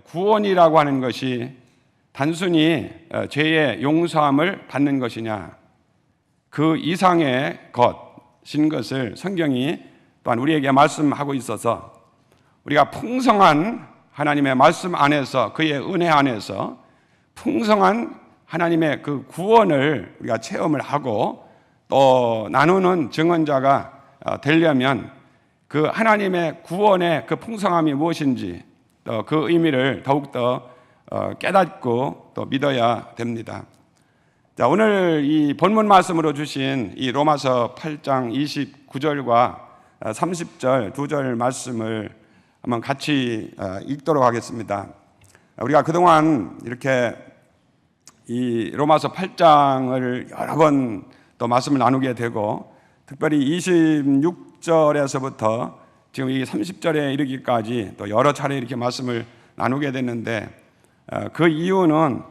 구원이라고 하는 것이 단순히 죄의 용서함을 받는 것이냐, 그 이상의 것인 것을 성경이 또한 우리에게 말씀하고 있어서 우리가 풍성한 하나님의 말씀 안에서, 그의 은혜 안에서 풍성한 하나님의 그 구원을 우리가 체험을 하고 또 나누는 증언자가 되려면 그 하나님의 구원의 그 풍성함이 무엇인지 또 그 의미를 더욱더 깨닫고 또 믿어야 됩니다. 자, 오늘 이 본문 말씀으로 주신 이 로마서 8장 29절과 30절 두 절 말씀을 한번 같이 읽도록 하겠습니다. 우리가 그동안 이렇게 이 로마서 8장을 여러 번 또 말씀을 나누게 되고, 특별히 26절에서부터 지금 이 30절에 이르기까지 또 여러 차례 이렇게 말씀을 나누게 됐는데, 그 이유는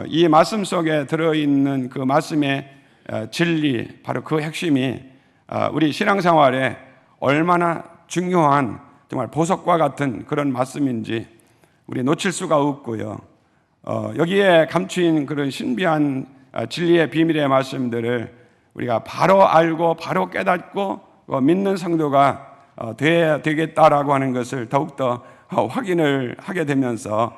이 말씀 속에 들어있는 그 말씀의 진리, 바로 그 핵심이 우리 신앙생활에 얼마나 중요한 정말 보석과 같은 그런 말씀인지 우리 놓칠 수가 없고요. 여기에 감추인 그런 신비한 진리의 비밀의 말씀들을 우리가 바로 알고 바로 깨닫고 믿는 성도가 되어야 되겠다라고 하는 것을 더욱더 확인을 하게 되면서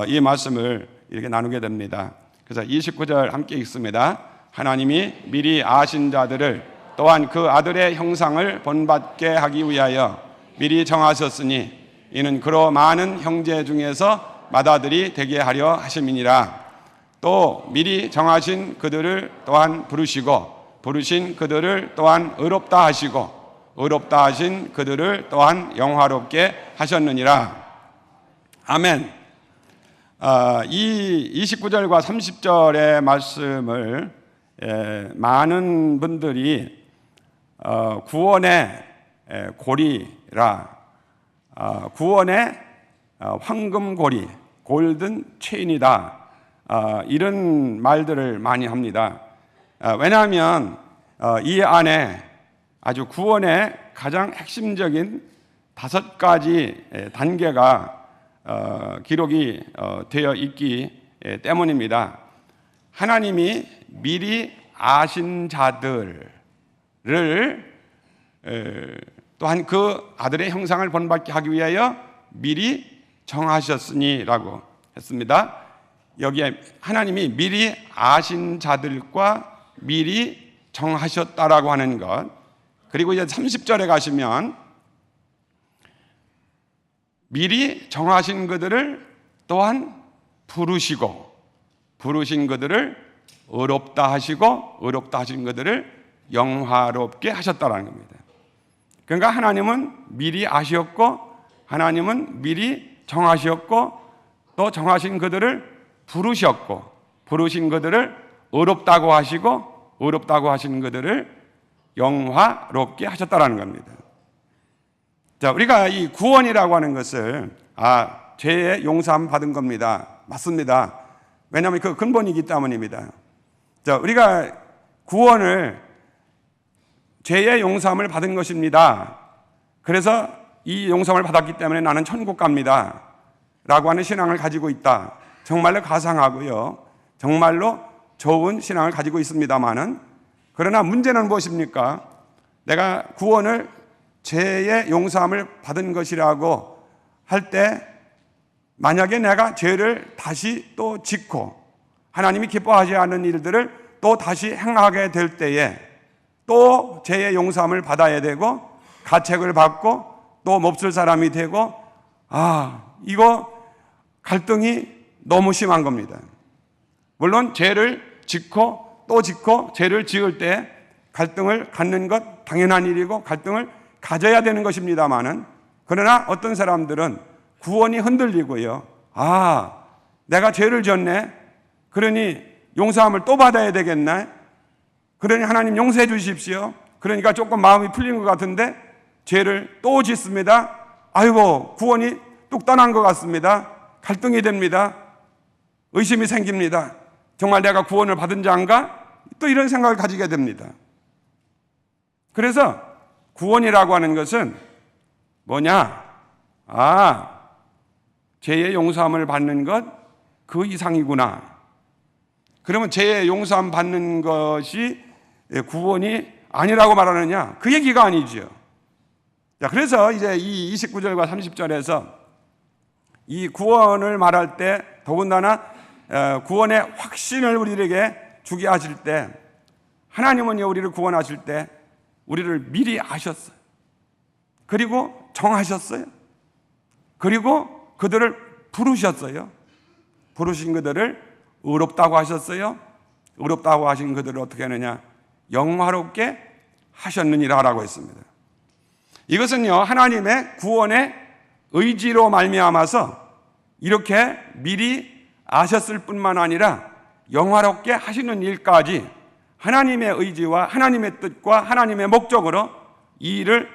이 말씀을 이렇게 나누게 됩니다. 그래서 29절 함께 읽습니다. 하나님이 미리 아신 자들을 또한 그 아들의 형상을 본받게 하기 위하여 미리 정하셨으니 이는 그로 많은 형제 중에서 맏아들이 되게 하려 하심이니라. 또 미리 정하신 그들을 또한 부르시고 부르신 그들을 또한 의롭다 하시고 의롭다 하신 그들을 또한 영화롭게 하셨느니라. 아멘. 이 29절과 30절의 말씀을 많은 분들이 구원의 고리라, 구원의 황금고리, 골든 체인이다, 이런 말들을 많이 합니다. 왜냐하면 이 안에 아주 구원의 가장 핵심적인 5가지 단계가 기록이 되어 있기 때문입니다. 하나님이 미리 아신 자들을 또한 그 아들의 형상을 본받게 하기 위하여 미리 정하셨으니라고 했습니다. 여기에 하나님이 미리 아신 자들과 미리 정하셨다라고 하는 것, 그리고 이제 30절에 가시면 미리 정하신 그들을 또한 부르시고 부르신 그들을 의롭다 하시고 의롭다 하신 그들을 영화롭게 하셨다라는 겁니다. 그러니까 하나님은 미리 아셨고 하나님은 미리 정하셨고 또 정하신 그들을 부르셨고 부르신 그들을 의롭다고 하시고 의롭다고 하신 그들을 영화롭게 하셨다라는 겁니다. 자, 우리가 이 구원이라고 하는 것을 죄의 용서함 받은 겁니다. 맞습니다. 왜냐하면 그 근본이기 때문입니다. 자, 우리가 구원을 죄의 용서함을 받은 것입니다. 그래서 이 용서함을 받았기 때문에 나는 천국 갑니다 라고 하는 신앙을 가지고 있다. 정말로 가상하고요, 정말로 좋은 신앙을 가지고 있습니다만은, 그러나 문제는 무엇입니까? 내가 구원을 죄의 용서함을 받은 것이라고 할 때 만약에 내가 죄를 다시 또 짓고 하나님이 기뻐하지 않는 일들을 또 다시 행하게 될 때에 또 죄의 용서함을 받아야 되고 가책을 받고 또 몹쓸 사람이 되고, 이거 갈등이 너무 심한 겁니다. 물론 죄를 짓고 또 짓고 죄를 지을 때 갈등을 갖는 것 당연한 일이고 갈등을 가져야 되는 것입니다만은, 그러나 어떤 사람들은 구원이 흔들리고요, 내가 죄를 지었네, 그러니 용서함을 또 받아야 되겠네, 그러니 하나님 용서해 주십시오, 그러니까 조금 마음이 풀린 것 같은데 죄를 또 짓습니다. 아이고, 구원이 뚝 떠난 것 같습니다. 갈등이 됩니다. 의심이 생깁니다. 정말 내가 구원을 받은 자인가? 또 이런 생각을 가지게 됩니다. 그래서 구원이라고 하는 것은 뭐냐? 죄의 용서함을 받는 것 그 이상이구나. 그러면 죄의 용서함 받는 것이 구원이 아니라고 말하느냐? 그 얘기가 아니죠. 자, 그래서 이제 이 29절과 30절에서 이 구원을 말할 때 더군다나 구원의 확신을 우리에게 주게 하실 때, 하나님은요 우리를 구원하실 때 우리를 미리 아셨어요. 그리고 정하셨어요. 그리고 그들을 부르셨어요. 부르신 그들을 의롭다고 하셨어요. 의롭다고 하신 그들을 어떻게 하느냐? 영화롭게 하셨느니라 라고 했습니다. 이것은요 하나님의 구원의 의지로 말미암아서 이렇게 미리 아셨을 뿐만 아니라 영화롭게 하시는 일까지 하나님의 의지와 하나님의 뜻과 하나님의 목적으로 이 일을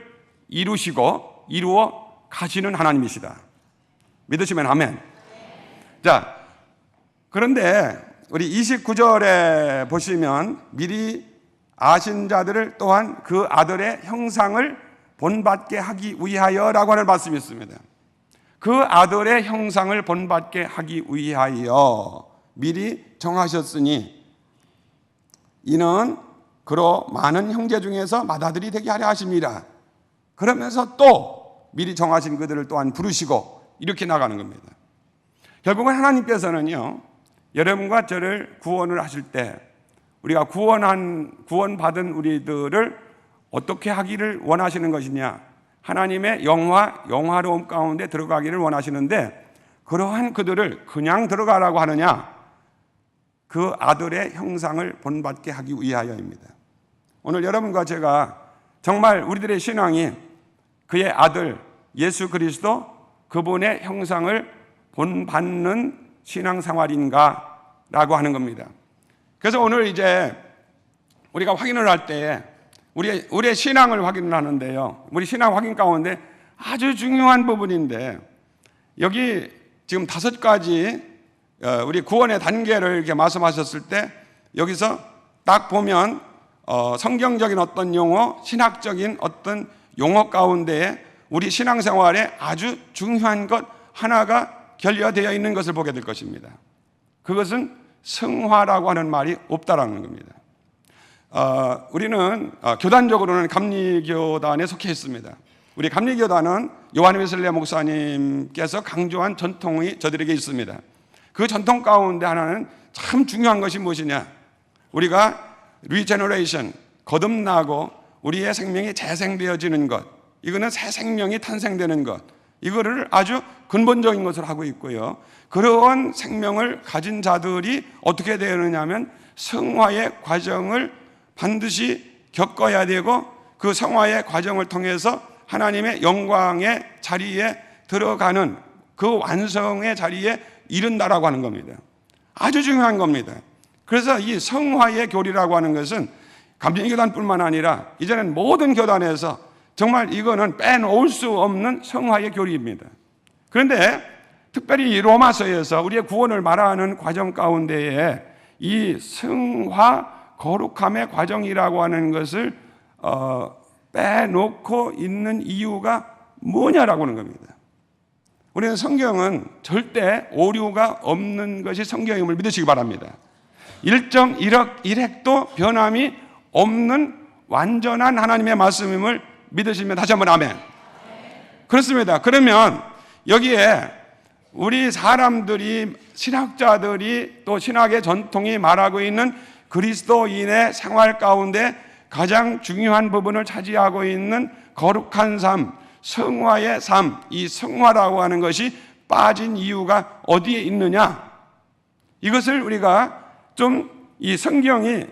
이루시고 이루어 가시는 하나님이시다. 믿으시면 아멘. 자, 그런데 우리 29절에 보시면 미리 아신 자들을 또한 그 아들의 형상을 본받게 하기 위하여라고 하는 말씀이 있습니다. 그 아들의 형상을 본받게 하기 위하여 미리 정하셨으니 이는 그로 많은 형제 중에서 맏아들이 되게 하려 하십니다. 그러면서 또 미리 정하신 그들을 또한 부르시고 이렇게 나가는 겁니다. 결국은 하나님께서는요 여러분과 저를 구원을 하실 때 우리가 구원받은 우리들을 어떻게 하기를 원하시는 것이냐? 하나님의 영화로움 가운데 들어가기를 원하시는데 그러한 그들을 그냥 들어가라고 하느냐? 그 아들의 형상을 본받게 하기 위하여입니다. 오늘 여러분과 제가 정말 우리들의 신앙이 그의 아들 예수 그리스도 그분의 형상을 본받는 신앙생활인가라고 하는 겁니다. 그래서 오늘 이제 우리가 확인을 할 때 우리의 신앙을 확인을 하는데요. 우리 신앙 확인 가운데 아주 중요한 부분인데 여기 지금 5가지 우리 구원의 단계를 이렇게 말씀하셨을 때 여기서 딱 보면 성경적인 어떤 용어, 신학적인 어떤 용어 가운데에 우리 신앙생활에 아주 중요한 것 하나가 결여되어 있는 것을 보게 될 것입니다. 그것은 성화라고 하는 말이 없다라는 겁니다. 우리는 교단적으로는 감리교단에 속해 있습니다. 우리 감리교단은 요한 웨슬레 목사님께서 강조한 전통이 저들에게 있습니다. 그 전통 가운데 하나는 참 중요한 것이 무엇이냐? 우리가 리제너레이션, 거듭나고 우리의 생명이 재생되어지는 것, 이거는 새 생명이 탄생되는 것, 이거를 아주 근본적인 것을 하고 있고요. 그러한 생명을 가진 자들이 어떻게 되느냐 하면 성화의 과정을 반드시 겪어야 되고 그 성화의 과정을 통해서 하나님의 영광의 자리에 들어가는 그 완성의 자리에 이른다라고 하는 겁니다. 아주 중요한 겁니다. 그래서 이 성화의 교리라고 하는 것은 감리교단뿐만 아니라 이제는 모든 교단에서 정말 이거는 빼놓을 수 없는 성화의 교리입니다. 그런데 특별히 이 로마서에서 우리의 구원을 말하는 과정 가운데에 이 성화 거룩함의 과정이라고 하는 것을 빼놓고 있는 이유가 뭐냐라고 하는 겁니다. 우리는 성경은 절대 오류가 없는 것이 성경임을 믿으시기 바랍니다. 1.1획도 변함이 없는 완전한 하나님의 말씀임을 믿으시면 다시 한번 아멘. 그렇습니다. 그러면 여기에 우리 사람들이 신학자들이 또 신학의 전통이 말하고 있는 그리스도인의 생활 가운데 가장 중요한 부분을 차지하고 있는 거룩한 삶, 성화의 삶, 이 성화라고 하는 것이 빠진 이유가 어디에 있느냐? 이것을 우리가 좀 이 성경이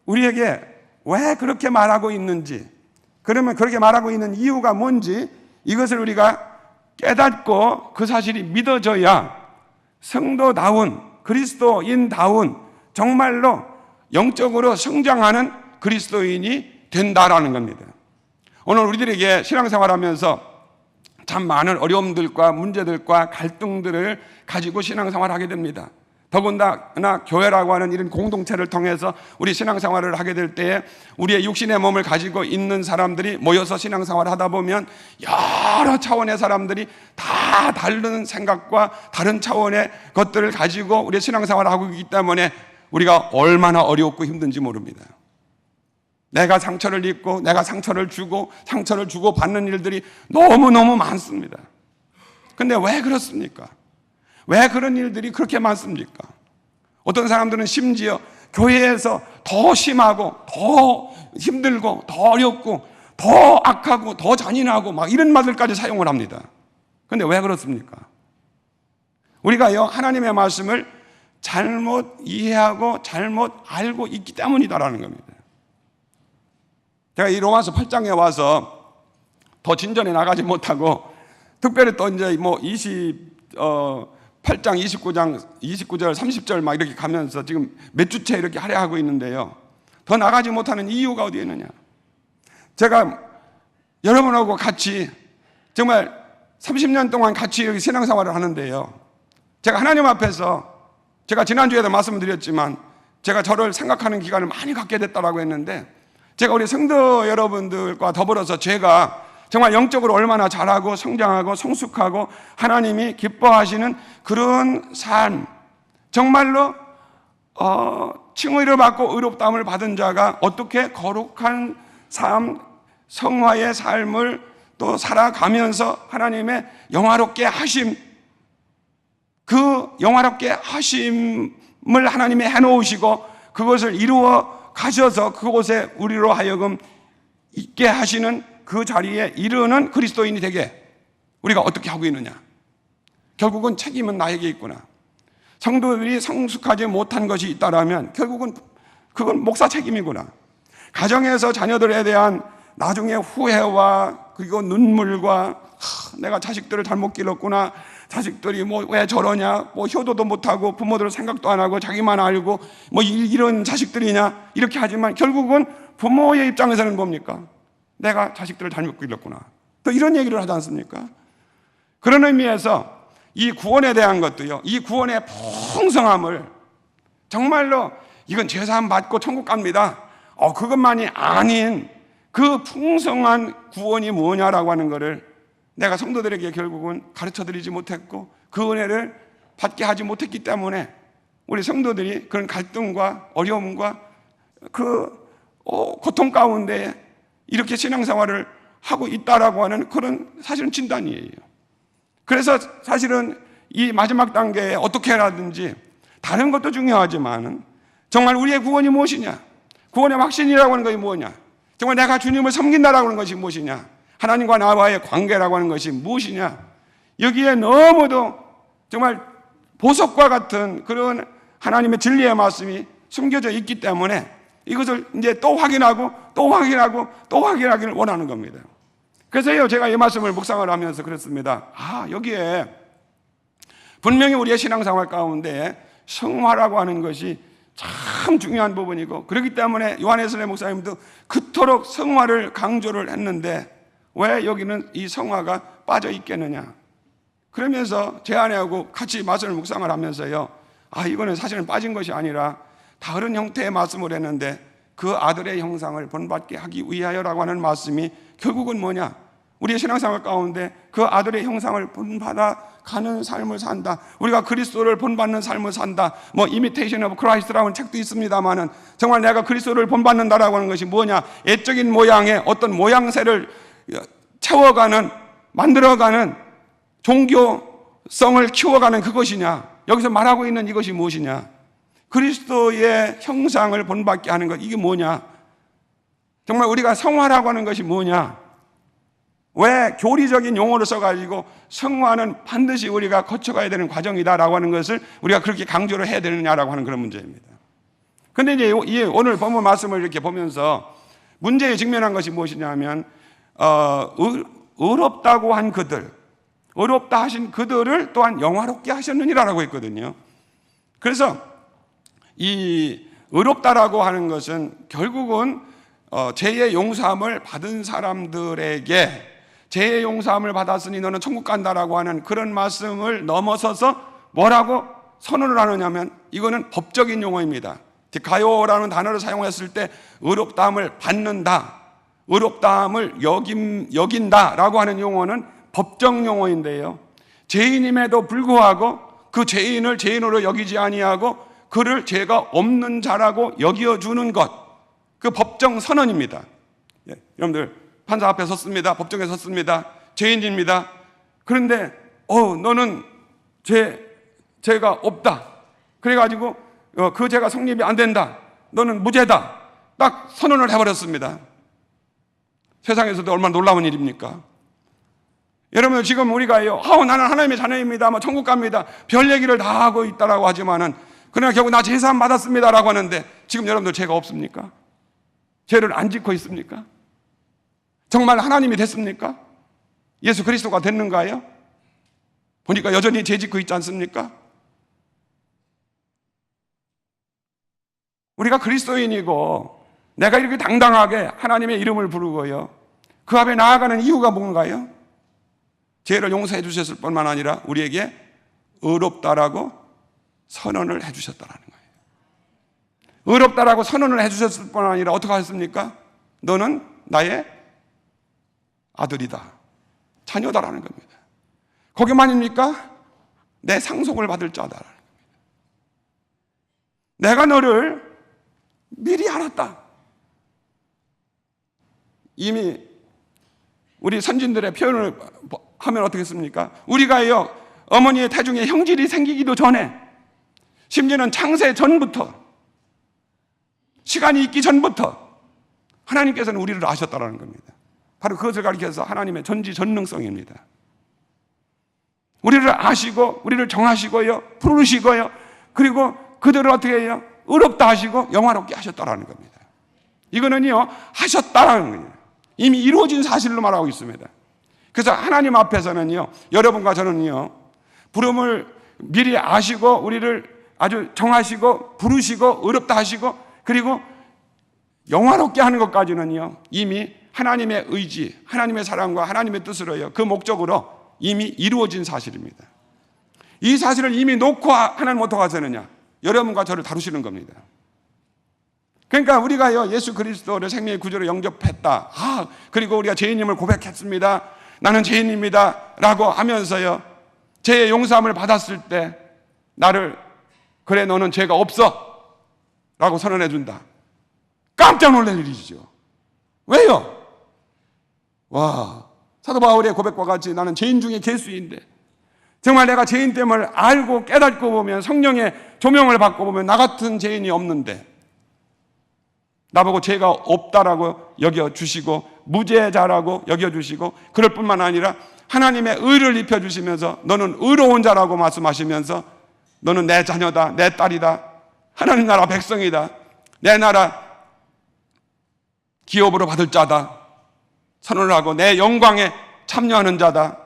우리에게 왜 그렇게 말하고 있는지, 그러면 그렇게 말하고 있는 이유가 뭔지 이것을 우리가 깨닫고 그 사실이 믿어져야 성도다운, 그리스도인다운 정말로 영적으로 성장하는 그리스도인이 된다라는 겁니다. 오늘 우리들에게 신앙생활하면서 참 많은 어려움들과 문제들과 갈등들을 가지고 신앙생활하게 됩니다. 더군다나 교회라고 하는 이런 공동체를 통해서 우리 신앙생활을 하게 될 때에 우리의 육신의 몸을 가지고 있는 사람들이 모여서 신앙생활을 하다 보면 여러 차원의 사람들이 다 다른 생각과 다른 차원의 것들을 가지고 우리의 신앙생활을 하고 있기 때문에 우리가 얼마나 어렵고 힘든지 모릅니다. 내가 상처를 입고 내가 상처를 주고 받는 일들이 너무너무 많습니다. 근데 왜 그렇습니까? 왜 그런 일들이 그렇게 많습니까? 어떤 사람들은 심지어 교회에서 더 심하고 더 힘들고 더 어렵고 더 악하고 더 잔인하고 막 이런 말들까지 사용을 합니다. 근데 왜 그렇습니까? 우리가요, 하나님의 말씀을 잘못 이해하고 잘못 알고 있기 때문이다라는 겁니다. 제가 이 로마서 8장에 와서 더 진전해 나가지 못하고 특별히 또 이제 뭐 8장 29절 30절 막 이렇게 가면서 지금 몇 주째 이렇게 할애하고 있는데요, 더 나가지 못하는 이유가 어디에 있느냐? 제가 여러분하고 같이 정말 30년 동안 같이 이렇게 신앙생활을 하는데요, 제가 하나님 앞에서 제가 지난주에도 말씀드렸지만 제가 저를 생각하는 기간을 많이 갖게 됐다라고 했는데, 제가 우리 성도 여러분들과 더불어서 제가 정말 영적으로 얼마나 잘하고 성장하고 성숙하고 하나님이 기뻐하시는 그런 삶, 정말로 칭의를 받고 의롭다함을 받은 자가 어떻게 거룩한 삶, 성화의 삶을 또 살아가면서 하나님의 영화롭게 하심, 그 영화롭게 하심을 하나님이 해놓으시고 그것을 이루어 가셔서 그곳에 우리로 하여금 있게 하시는 그 자리에 이르는 그리스도인이 되게 우리가 어떻게 하고 있느냐? 결국은 책임은 나에게 있구나. 성도들이 성숙하지 못한 것이 있다라면 결국은 그건 목사 책임이구나. 가정에서 자녀들에 대한 나중에 후회와 그리고 눈물과 내가 자식들을 잘못 길렀구나, 자식들이 뭐 왜 저러냐, 뭐 효도도 못하고 부모들 생각도 안 하고 자기만 알고 뭐 이런 자식들이냐 이렇게 하지만 결국은 부모의 입장에서는 뭡니까? 내가 자식들을 잘못 길렀구나, 또 이런 얘기를 하지 않습니까? 그런 의미에서 이 구원에 대한 것도요, 이 구원의 풍성함을 정말로 이건 죄사함 받고 천국 갑니다, 그것만이 아닌 그 풍성한 구원이 뭐냐라고 하는 것을 내가 성도들에게 결국은 가르쳐드리지 못했고 그 은혜를 받게 하지 못했기 때문에 우리 성도들이 그런 갈등과 어려움과 그 고통 가운데 이렇게 신앙생활을 하고 있다라고 하는 그런 사실은 진단이에요. 그래서 사실은 이 마지막 단계에 어떻게 해라든지 다른 것도 중요하지만 정말 우리의 구원이 무엇이냐, 구원의 확신이라고 하는 것이 뭐냐, 정말 내가 주님을 섬긴다라고 하는 것이 무엇이냐, 하나님과 나와의 관계라고 하는 것이 무엇이냐, 여기에 너무도 정말 보석과 같은 그런 하나님의 진리의 말씀이 숨겨져 있기 때문에 이것을 이제 또 확인하고 또 확인하고 또 확인하기를 원하는 겁니다. 그래서요, 제가 이 말씀을 묵상을 하면서 그랬습니다. 여기에 분명히 우리의 신앙생활 가운데 성화라고 하는 것이 참 중요한 부분이고, 그렇기 때문에 요한에슬레 목사님도 그토록 성화를 강조를 했는데 왜 여기는 이 성화가 빠져 있겠느냐. 그러면서 제 아내하고 같이 말씀을 묵상을 하면서요, 이거는 사실은 빠진 것이 아니라 다른 형태의 말씀을 했는데 그 아들의 형상을 본받게 하기 위하여라고 하는 말씀이 결국은 뭐냐, 우리의 신앙생활 가운데 그 아들의 형상을 본받아 가는 삶을 산다, 우리가 그리스도를 본받는 삶을 산다. 뭐 Imitation of Christ라는 책도 있습니다만은 정말 내가 그리스도를 본받는다라고 하는 것이 뭐냐, 애적인 모양의 어떤 모양새를 채워가는, 만들어가는 종교성을 키워가는 그것이냐, 여기서 말하고 있는 이것이 무엇이냐, 그리스도의 형상을 본받게 하는 것, 이게 뭐냐, 정말 우리가 성화라고 하는 것이 뭐냐, 왜 교리적인 용어를 써가지고 성화는 반드시 우리가 거쳐가야 되는 과정이다라고 하는 것을 우리가 그렇게 강조를 해야 되느냐라고 하는 그런 문제입니다. 그런데 이제 오늘 본문 말씀을 이렇게 보면서 문제에 직면한 것이 무엇이냐면 의롭다고 한 그들, 의롭다 하신 그들을 또한 영화롭게 하셨느니라라고 했거든요. 그래서 이 의롭다라고 하는 것은 결국은 죄의 용서함을 받은 사람들에게 죄의 용서함을 받았으니 너는 천국 간다라고 하는 그런 말씀을 넘어서서 뭐라고? 선언을 하느냐면 이거는 법적인 용어입니다. 디카요라는 단어를 사용했을 때 의롭다함을 받는다, 의롭다함을 여긴다라고 하는 용어는 법정 용어인데요, 죄인임에도 불구하고 그 죄인을 죄인으로 여기지 아니하고 그를 죄가 없는 자라고 여겨주는 것, 그 법정 선언입니다. 예, 여러분들 판사 앞에 섰습니다. 법정에 섰습니다. 죄인입니다. 그런데 너는 죄가 없다. 그래가지고 그 죄가 성립이 안 된다. 너는 무죄다. 딱 선언을 해버렸습니다. 세상에서도 얼마나 놀라운 일입니까? 여러분, 지금 우리가요, 나는 하나님의 자녀입니다, 천국 갑니다, 별 얘기를 다 하고 있다라고 하지만은, 그러나 결국 나 제사함 받았습니다라고 하는데, 지금 여러분들 죄가 없습니까? 죄를 안 짓고 있습니까? 정말 하나님이 됐습니까? 예수 그리스도가 됐는가요? 보니까 여전히 죄 짓고 있지 않습니까? 우리가 그리스도인이고 내가 이렇게 당당하게 하나님의 이름을 부르고요, 그 앞에 나아가는 이유가 뭔가요? 죄를 용서해 주셨을 뿐만 아니라 우리에게 의롭다라고 선언을 해 주셨다라는 거예요. 의롭다라고 선언을 해 주셨을 뿐 아니라 어떻게 하셨습니까? 너는 나의 아들이다, 자녀다라는 겁니다. 거기만입니까? 내 상속을 받을 자다라는 겁니다. 내가 너를 미리 알았다. 이미 우리 선진들의 표현을 하면 어떻겠습니까? 우리가요, 어머니의 태중에 형질이 생기기도 전에, 심지어는 창세 전부터, 시간이 있기 전부터 하나님께서는 우리를 아셨다라는 겁니다. 바로 그것을 가리켜서 하나님의 전지전능성입니다. 우리를 아시고 우리를 정하시고요, 부르시고요, 그리고 그들을 어떻게 해요? 의롭다 하시고 영화롭게 하셨다라는 겁니다. 이거는요, 하셨다라는 거예요. 이미 이루어진 사실로 말하고 있습니다. 그래서 하나님 앞에서는요, 여러분과 저는요, 부름을 미리 아시고 우리를 아주 정하시고 부르시고 의롭다 하시고 그리고 영화롭게 하는 것까지는요, 이미 하나님의 의지, 하나님의 사랑과 하나님의 뜻으로요, 그 목적으로 이미 이루어진 사실입니다. 이 사실을 이미 놓고 하나님 어떻게 하시느냐? 여러분과 저를 다루시는 겁니다. 그러니까 우리가요, 예수 그리스도를 생명의 구주로 영접했다, 그리고 우리가 죄인임을 고백했습니다, 나는 죄인입니다 라고 하면서요, 죄의 용서함을 받았을 때 나를, 그래 너는 죄가 없어 라고 선언해 준다. 깜짝 놀랄 일이죠. 왜요? 사도 바울의 고백과 같이 나는 죄인 중에 괴수인데, 정말 내가 죄인 됨을 알고 깨닫고 보면, 성령의 조명을 받고 보면 나 같은 죄인이 없는데 나보고 죄가 없다라고 여겨주시고 무죄자라고 여겨주시고, 그럴 뿐만 아니라 하나님의 의를 입혀주시면서 너는 의로운 자라고 말씀하시면서 너는 내 자녀다, 내 딸이다, 하나님 나라 백성이다, 내 나라 기업으로 받을 자다 선언을 하고 내 영광에 참여하는 자다,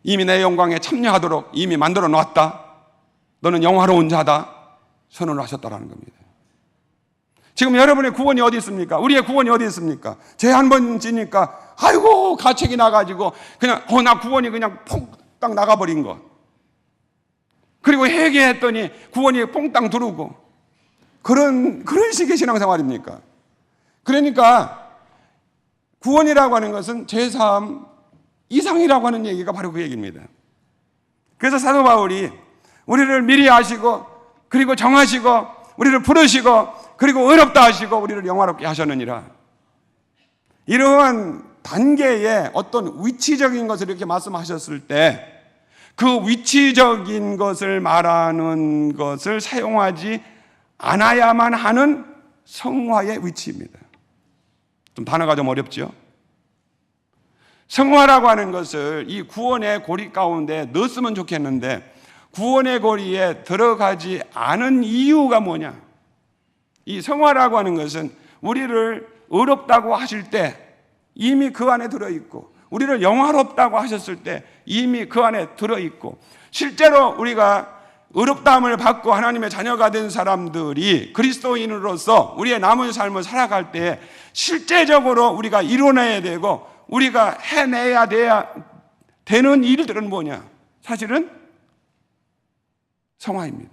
이미 내 영광에 참여하도록 이미 만들어 놨다, 너는 영화로운 자다 선언을 하셨다라는 겁니다. 지금 여러분의 구원이 어디 있습니까? 우리의 구원이 어디 있습니까? 죄 한 번 지니까 아이고 가책이 나가지고 그냥 나 구원이 그냥 퐁땅 나가버린 것, 그리고 회개했더니 구원이 퐁땅 들어오고, 그런 식의 신앙생활입니까? 그러니까 구원이라고 하는 것은 죄사함 이상이라고 하는 얘기가 바로 그 얘기입니다. 그래서 사도 바울이 우리를 미리 아시고 그리고 정하시고 우리를 부르시고 그리고 의롭다 하시고 우리를 영화롭게 하셨느니라, 이러한 단계의 어떤 위치적인 것을 이렇게 말씀하셨을 때 그 위치적인 것을 말하는 것을 사용하지 않아야만 하는 성화의 위치입니다. 좀 단어가 좀 어렵죠? 성화라고 하는 것을 이 구원의 고리 가운데 넣었으면 좋겠는데, 구원의 고리에 들어가지 않은 이유가 뭐냐? 이 성화라고 하는 것은 우리를 의롭다고 하실 때 이미 그 안에 들어있고, 우리를 영화롭다고 하셨을 때 이미 그 안에 들어있고, 실제로 우리가 의롭다함을 받고 하나님의 자녀가 된 사람들이 그리스도인으로서 우리의 남은 삶을 살아갈 때 실제적으로 우리가 이뤄내야 되고 우리가 해내야 되는 일들은 뭐냐? 사실은 성화입니다.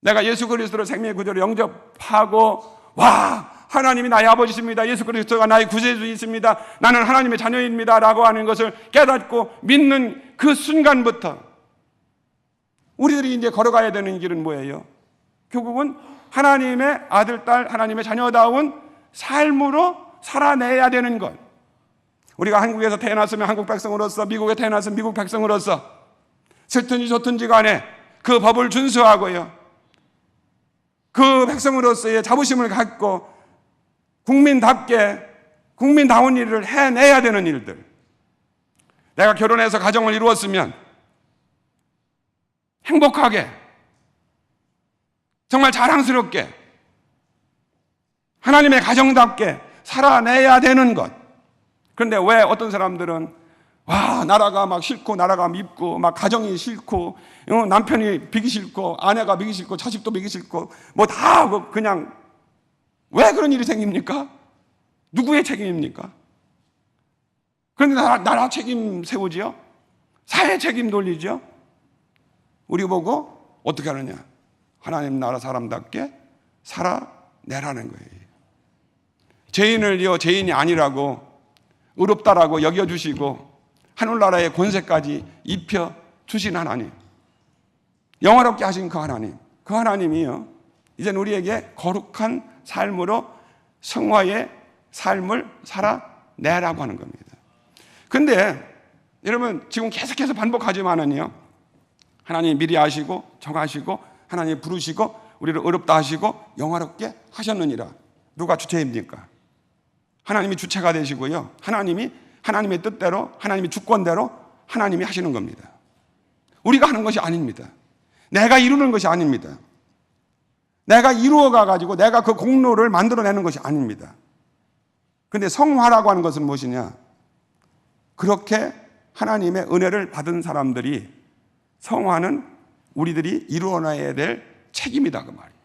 내가 예수 그리스도를 생명의 구주로 영접하고 와, 하나님이 나의 아버지십니다. 예수 그리스도가 나의 구세주이십니다. 나는 하나님의 자녀입니다. 라고 하는 것을 깨닫고 믿는 그 순간부터 우리들이 이제 걸어가야 되는 길은 뭐예요? 결국은 하나님의 아들, 딸, 하나님의 자녀다운 삶으로 살아내야 되는 것. 우리가 한국에서 태어났으면 한국 백성으로서, 미국에 태어났으면 미국 백성으로서 싫든지 좋든지 간에 그 법을 준수하고요, 그 백성으로서의 자부심을 갖고 국민답게 국민다운 일을 해내야 되는 일들. 내가 결혼해서 가정을 이루었으면 행복하게, 정말 자랑스럽게 하나님의 가정답게 살아내야 되는 것. 그런데 왜 어떤 사람들은 와, 나라가 막 싫고 나라가 밉고 막 가정이 싫고 남편이 비기 싫고 아내가 비기 싫고 자식도 비기 싫고 뭐 다 그냥, 왜 그런 일이 생깁니까? 누구의 책임입니까? 그런데 나라 책임 세우지요? 사회 책임 돌리죠? 우리 보고 어떻게 하느냐? 하나님 나라 사람답게 살아내라는 거예요. 죄인을요, 죄인이 아니라고 의롭다라고 여겨주시고 하늘나라의 권세까지 입혀주신 하나님, 영화롭게 하신 그 하나님, 그 하나님이요, 이젠 우리에게 거룩한 삶으로 성화의 삶을 살아내라고 하는 겁니다. 근데 여러분, 지금 계속해서 반복하지만은요, 하나님 미리 아시고 정하시고 하나님 부르시고 우리를 의롭다 하시고 영화롭게 하셨느니라. 누가 주체입니까? 하나님이 주체가 되시고요, 하나님이 하나님의 뜻대로, 하나님의 주권대로 하나님이 하시는 겁니다. 우리가 하는 것이 아닙니다. 내가 이루는 것이 아닙니다. 내가 이루어가 가지고 내가 그 공로를 만들어내는 것이 아닙니다. 그런데 성화라고 하는 것은 무엇이냐? 그렇게 하나님의 은혜를 받은 사람들이, 성화는 우리들이 이루어내야 될 책임이다 그 말이에요.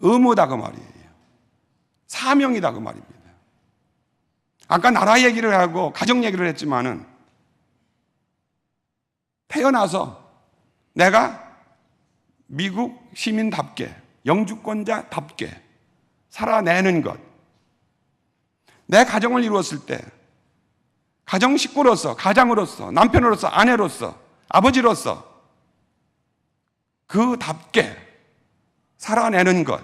의무다 그 말이에요. 사명이다 그 말입니다. 아까 나라 얘기를 하고 가정 얘기를 했지만은, 태어나서 내가 미국 시민답게, 영주권자답게 살아내는 것, 내 가정을 이루었을 때 가정 식구로서, 가장으로서, 남편으로서, 아내로서, 아버지로서 그답게 살아내는 것,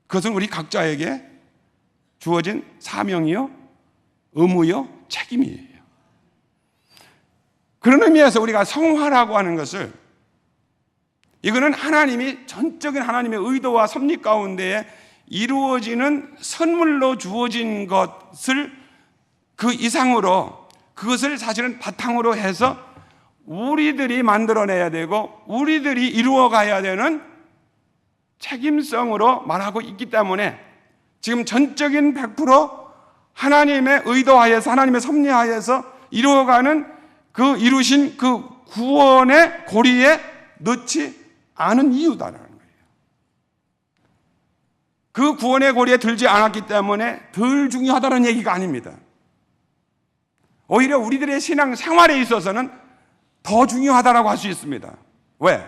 그것은 우리 각자에게 주어진 사명이요, 의무요, 책임이에요. 그런 의미에서 우리가 성화라고 하는 것을, 이거는 하나님이 전적인 하나님의 의도와 섭리 가운데에 이루어지는 선물로 주어진 것을 그 이상으로, 그것을 사실은 바탕으로 해서 우리들이 만들어내야 되고 우리들이 이루어가야 되는 책임성으로 말하고 있기 때문에, 지금 전적인 100% 하나님의 의도하에서, 하나님의 섭리하에서 이루어가는 그 이루신 그 구원의 고리에 넣지 않은 이유다라는 거예요. 그 구원의 고리에 들지 않았기 때문에 덜 중요하다는 얘기가 아닙니다. 오히려 우리들의 신앙 생활에 있어서는 더 중요하다라고 할 수 있습니다. 왜?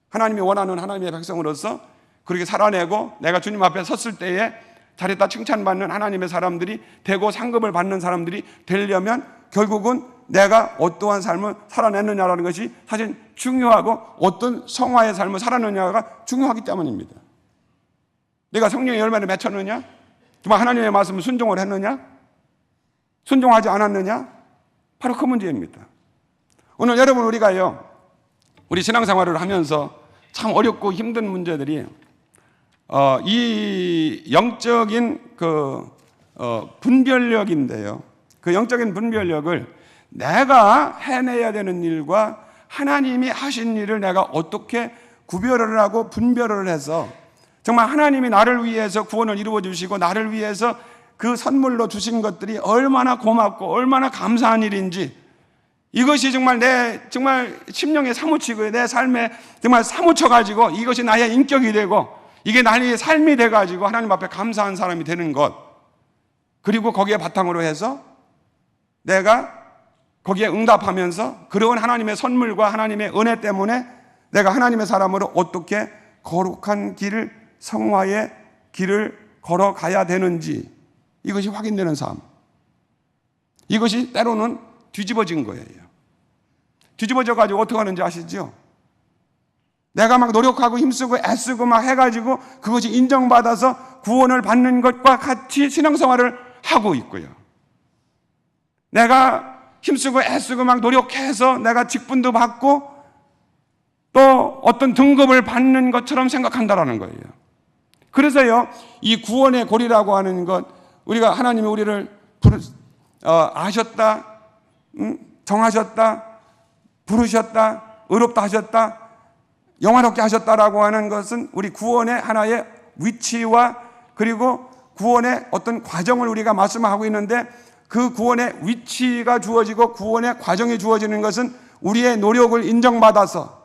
하나님이 원하는 하나님의 백성으로서 그렇게 살아내고 내가 주님 앞에 섰을 때에 잘했다 칭찬받는 하나님의 사람들이 되고 상급을 받는 사람들이 되려면 결국은 내가 어떠한 삶을 살아내느냐라는 것이 사실 중요하고, 어떤 성화의 삶을 살아내느냐가 중요하기 때문입니다. 내가 성령의 열매를 맺혔느냐? 정말 하나님의 말씀을 순종을 했느냐? 순종하지 않았느냐? 바로 그 문제입니다. 오늘 여러분, 우리가요, 우리 신앙생활을 하면서 참 어렵고 힘든 문제들이 이 영적인 분별력인데요, 그 영적인 분별력을 내가 해내야 되는 일과 하나님이 하신 일을 내가 어떻게 구별을 하고 분별을 해서 정말 하나님이 나를 위해서 구원을 이루어 주시고 나를 위해서 그 선물로 주신 것들이 얼마나 고맙고 얼마나 감사한 일인지, 이것이 정말 내 정말 심령에 사무치고 내 삶에 정말 사무쳐가지고 이것이 나의 인격이 되고 이게 나의 삶이 돼가지고 하나님 앞에 감사한 사람이 되는 것, 그리고 거기에 바탕으로 해서 내가 거기에 응답하면서 그런 하나님의 선물과 하나님의 은혜 때문에 내가 하나님의 사람으로 어떻게 거룩한 길을, 성화의 길을 걸어가야 되는지, 이것이 확인되는 삶. 이것이 때로는 뒤집어진 거예요. 뒤집어져가지고 어떻게 하는지 아시죠? 내가 막 노력하고 힘쓰고 애쓰고 막 해가지고 그것이 인정받아서 구원을 받는 것과 같이 신앙생활을 하고 있고요. 내가 힘쓰고 애쓰고 막 노력해서 내가 직분도 받고 또 어떤 등급을 받는 것처럼 생각한다라는 거예요. 그래서요, 이 구원의 고리라고 하는 것, 우리가 하나님이 우리를 아셨다, 정하셨다, 부르셨다, 의롭다 하셨다, 영화롭게 하셨다라고 하는 것은 우리 구원의 하나의 위치와 그리고 구원의 어떤 과정을 우리가 말씀하고 있는데, 그 구원의 위치가 주어지고 구원의 과정이 주어지는 것은 우리의 노력을 인정받아서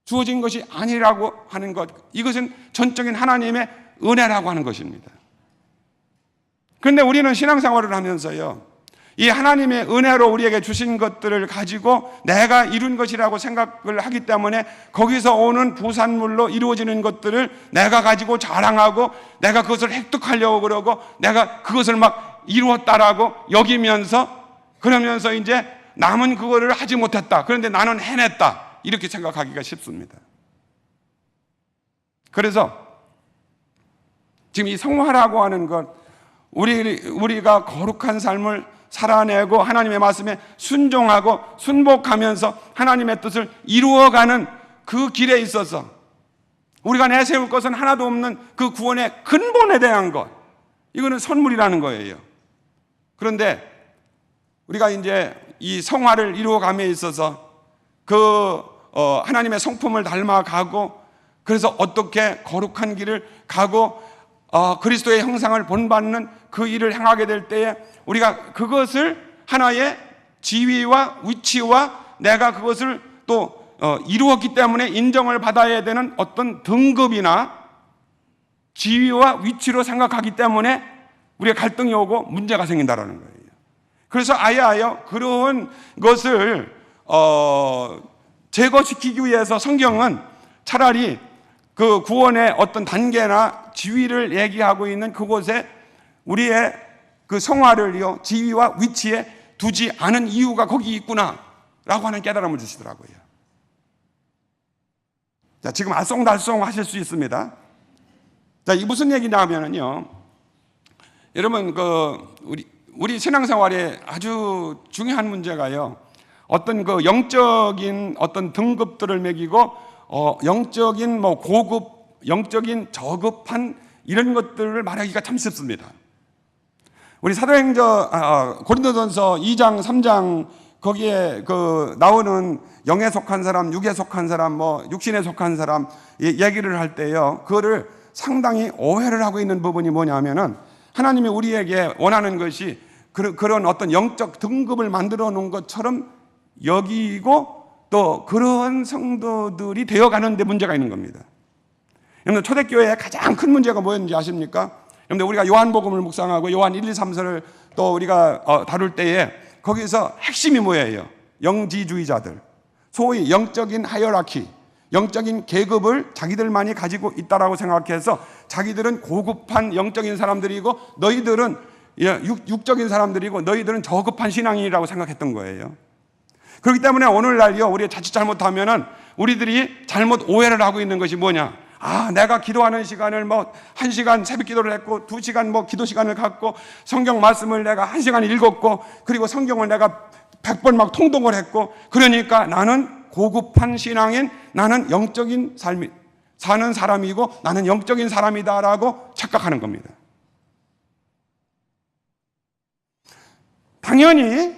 주어진 것이 아니라고 하는 것, 이것은 전적인 하나님의 은혜라고 하는 것입니다. 그런데 우리는 신앙생활을 하면서요, 이 하나님의 은혜로 우리에게 주신 것들을 가지고 내가 이룬 것이라고 생각을 하기 때문에 거기서 오는 부산물로 이루어지는 것들을 내가 가지고 자랑하고 내가 그것을 획득하려고 그러고 내가 그것을 막 이루었다라고 여기면서, 그러면서 이제 남은 그거를 하지 못했다, 그런데 나는 해냈다, 이렇게 생각하기가 쉽습니다. 그래서 지금 이 성화라고 하는 것, 우리가 거룩한 삶을 살아내고 하나님의 말씀에 순종하고 순복하면서 하나님의 뜻을 이루어가는 그 길에 있어서 우리가 내세울 것은 하나도 없는 그 구원의 근본에 대한 것, 이거는 선물이라는 거예요. 그런데 우리가 이제 이 성화를 이루어감에 있어서 하나님의 성품을 닮아가고, 그래서 어떻게 거룩한 길을 가고 그리스도의 형상을 본받는 그 일을 행하게 될 때에 우리가 그것을 하나의 지위와 위치와 내가 그것을 또 이루었기 때문에 인정을 받아야 되는 어떤 등급이나 지위와 위치로 생각하기 때문에 우리가 갈등이 오고 문제가 생긴다는 거예요. 그래서 아예하여 그런 것을 제거시키기 위해서 성경은 차라리 그 구원의 어떤 단계나 지위를 얘기하고 있는 그곳에 우리의 그 성화를요, 지위와 위치에 두지 않은 이유가 거기 있구나 라고 하는 깨달음을 주시더라고요. 자, 지금 알쏭달쏭 하실 수 있습니다. 자, 이 무슨 얘기냐 하면은요, 여러분 우리 신앙생활에 아주 중요한 문제가요, 어떤 그 영적인 어떤 등급들을 매기고 영적인 뭐 고급, 영적인 저급한 이런 것들을 말하기가 참 쉽습니다. 우리 사도행전 고린도전서 2장 3장 거기에 나오는 영에 속한 사람, 육에 속한 사람, 뭐 육신에 속한 사람 얘기를 할 때요, 그거를 상당히 오해를 하고 있는 부분이 뭐냐면은 하나님이 우리에게 원하는 것이 그런 어떤 영적 등급을 만들어 놓은 것처럼 여기고 또 그런 성도들이 되어가는 데 문제가 있는 겁니다. 여러분, 초대교회의 가장 큰 문제가 뭐였는지 아십니까? 여러분들, 우리가 요한복음을 묵상하고 요한 1, 2, 3서를 또 우리가 다룰 때에 거기서 핵심이 뭐예요? 영지주의자들, 소위 영적인 하이어라키, 영적인 계급을 자기들만이 가지고 있다라고 생각해서 자기들은 고급한 영적인 사람들이고 너희들은 육적인 사람들이고 너희들은 저급한 신앙인이라고 생각했던 거예요. 그렇기 때문에 오늘날요, 우리가 자칫 잘못하면은 우리들이 잘못 오해를 하고 있는 것이 뭐냐? 내가 기도하는 시간을 1시간 새벽 기도를 했고 2시간 기도 시간을 갖고 성경 말씀을 내가 1시간 읽었고 그리고 성경을 내가 100번 막 통독을 했고 그러니까 나는 고급한 신앙인, 나는 영적인 삶이 사는 사람이고 나는 영적인 사람이다라고 착각하는 겁니다. 당연히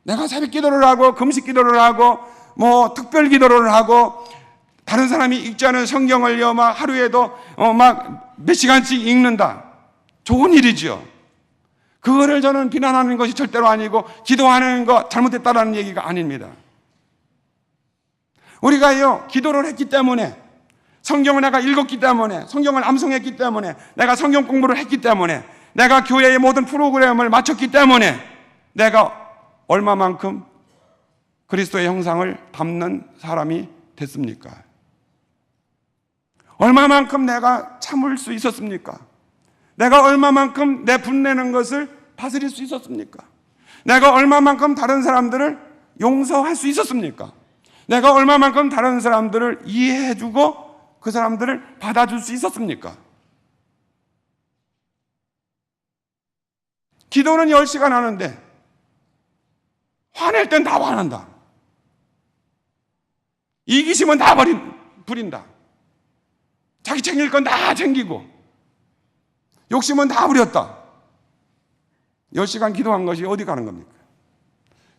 내가 새벽 기도를 하고 금식 기도를 하고 특별 기도를 하고 다른 사람이 읽지 않은 성경을요 하루에도 몇 시간씩 읽는다, 좋은 일이죠. 그거를 저는 비난하는 것이 절대로 아니고 기도하는 거 잘못됐다라는 얘기가 아닙니다. 우리가요 기도를 했기 때문에, 성경을 내가 읽었기 때문에, 성경을 암송했기 때문에, 내가 성경 공부를 했기 때문에, 내가 교회의 모든 프로그램을 마쳤기 때문에 내가 얼마만큼 그리스도의 형상을 담는 사람이 됐습니까? 얼마만큼 내가 참을 수 있었습니까? 내가 얼마만큼 내 분내는 것을 다스릴 수 있었습니까? 내가 얼마만큼 다른 사람들을 용서할 수 있었습니까? 내가 얼마만큼 다른 사람들을 이해해주고 그 사람들을 받아줄 수 있었습니까? 기도는 10시간 하는데 화낼 땐 다 화난다. 이기심은 다 부린다. 자기 챙길 건 다 챙기고 욕심은 다 부렸다. 10시간 기도한 것이 어디 가는 겁니까?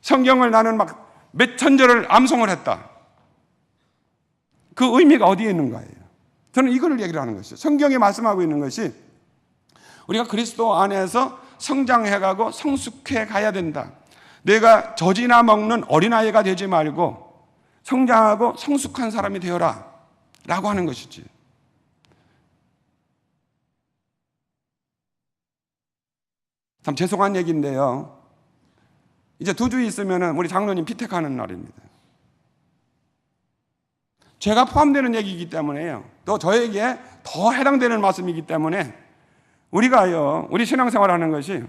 성경을 나는 막 몇 천절을 암송을 했다. 그 의미가 어디에 있는 거예요? 저는 이걸 얘기를 하는 것이죠. 성경이 말씀하고 있는 것이 우리가 그리스도 안에서 성장해가고 성숙해 가야 된다. 내가 젖이나 먹는 어린아이가 되지 말고 성장하고 성숙한 사람이 되어라 라고 하는 것이지. 참 죄송한 얘기인데요. 이제 2주 있으면 우리 장로님 피택하는 날입니다. 죄가 포함되는 얘기이기 때문에요. 또 저에게 더 해당되는 말씀이기 때문에 우리가요, 우리 신앙생활 하는 것이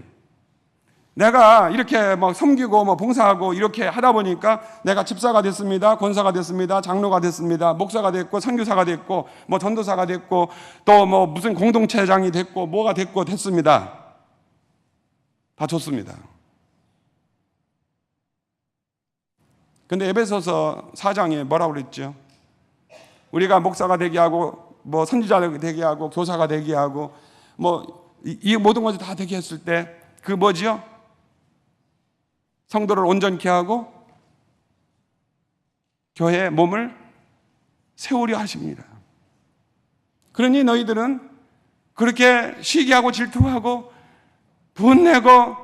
내가 이렇게 섬기고 봉사하고 이렇게 하다 보니까 내가 집사가 됐습니다. 권사가 됐습니다. 장로가 됐습니다. 목사가 됐고 선교사가 됐고 전도사가 됐고 또 무슨 공동체장이 됐고 뭐가 됐고 됐습니다. 다 좋습니다. 근데 에베소서 4장에 뭐라고 그랬죠? 우리가 목사가 되게 하고 선지자가 되게 하고 교사가 되게 하고 이 모든 것을 다 되게 했을 때 그 뭐지요? 성도를 온전케 하고 교회의 몸을 세우려 하십니다. 그러니 너희들은 그렇게 시기하고 질투하고 분내고